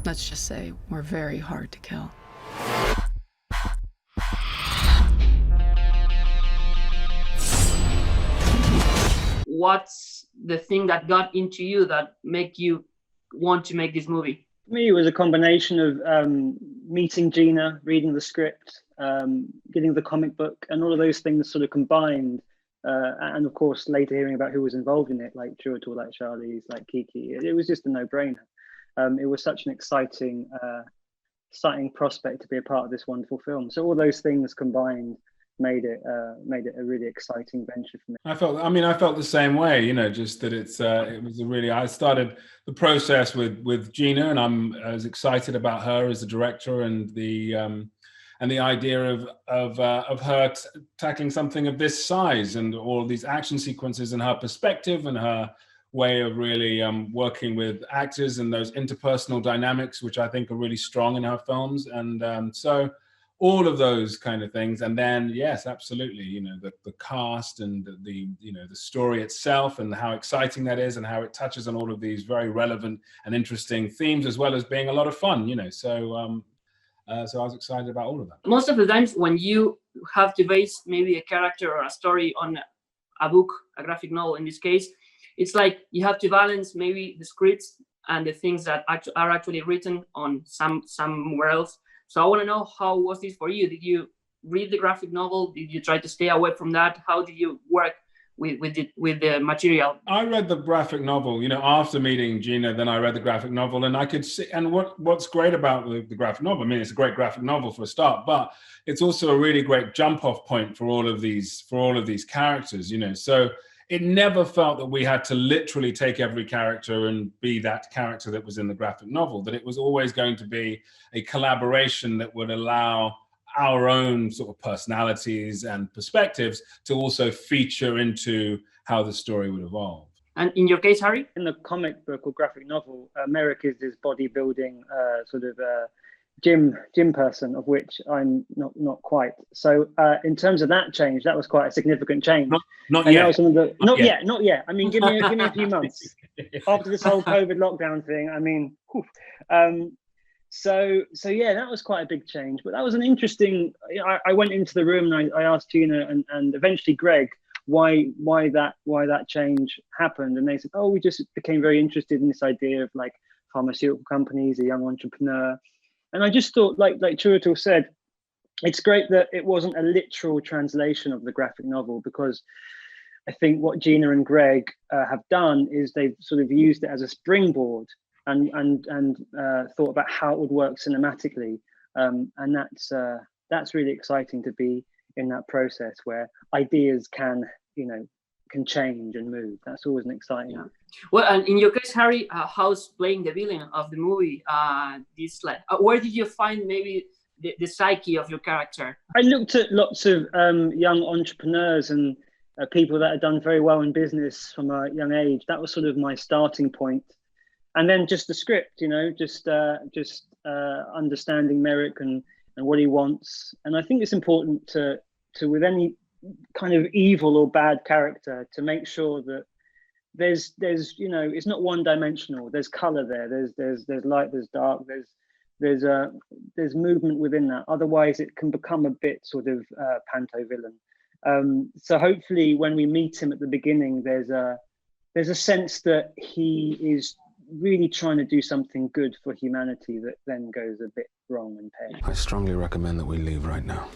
Let's just say we're very hard to kill. What's the thing that got into you that make you want to make this movie? For me, it was a combination of meeting Gina, reading the script, getting the comic book, and all of those things sort of combined. And of course, later hearing about who was involved in it, like Chiwetel, like Charlize, like Kiki, it was just a no-brainer. It was such an exciting prospect to be a part of this wonderful film. So all those things combined made it a really exciting venture for me. I felt the same way, you know, just that it was a really, I started the process with Gina, and I'm as excited about her as the director, and the idea of her tackling something of this size and all of these action sequences and her perspective and her way of really working with actors and those interpersonal dynamics, which I think are really strong in her films. And so all of those kind of things. And then, yes, absolutely, you know, the cast and the story itself and how exciting that is and how it touches on all of these very relevant and interesting themes, as well as being a lot of fun, you know. So I was excited about all of that. Most of the times when you have to base maybe a character or a story on a book, a graphic novel in this case, it's like you have to balance maybe the scripts and the things that are actually written on somewhere else. So I want to know, how was this for you? Did you read the graphic novel? Did you try to stay away from that? How did you work with the material? I read the graphic novel, you know, after meeting Gina, then I read the graphic novel, and I could see, and what's great about the graphic novel, I mean, it's a great graphic novel for a start, but it's also a really great jump off point for all of these characters, you know. So it never felt that we had to literally take every character and be that character that was in the graphic novel, that it was always going to be a collaboration that would allow our own sort of personalities and perspectives to also feature into how the story would evolve. And in your case, Harry? In the comic book or graphic novel, Merrick is this bodybuilding gym person, of which I'm not quite. So in terms of that change, that was quite a significant change. Not yet. Not yet. I mean, give me a few months after this whole COVID lockdown thing. I mean, So yeah, that was quite a big change, but that was an interesting. I went into the room and I asked Gina and eventually Greg why that change happened, and they said, oh, we just became very interested in this idea of like pharmaceutical companies, a young entrepreneur, and I just thought, like Chiwetel said, it's great that it wasn't a literal translation of the graphic novel, because I think what Gina and Greg have done is they've sort of used it as a springboard and thought about how it would work cinematically, and that's really exciting to be in that process where ideas can change and move. That's always an exciting. Yeah. Well, and in your case, Harry, how's playing the villain of the movie? Where did you find maybe the psyche of your character? I looked at lots of young entrepreneurs and people that had done very well in business from a young age. That was sort of my starting point. And then just the script, just understanding Merrick and what he wants. And I think it's important to with any kind of evil or bad character, to make sure that there's it's not one dimensional. There's color there. There's light. There's dark. There's movement within that. Otherwise, it can become a bit sort of panto villain. So hopefully, when we meet him at the beginning, there's a sense that he is really trying to do something good for humanity that then goes a bit wrong and pear. I strongly recommend that we leave right now.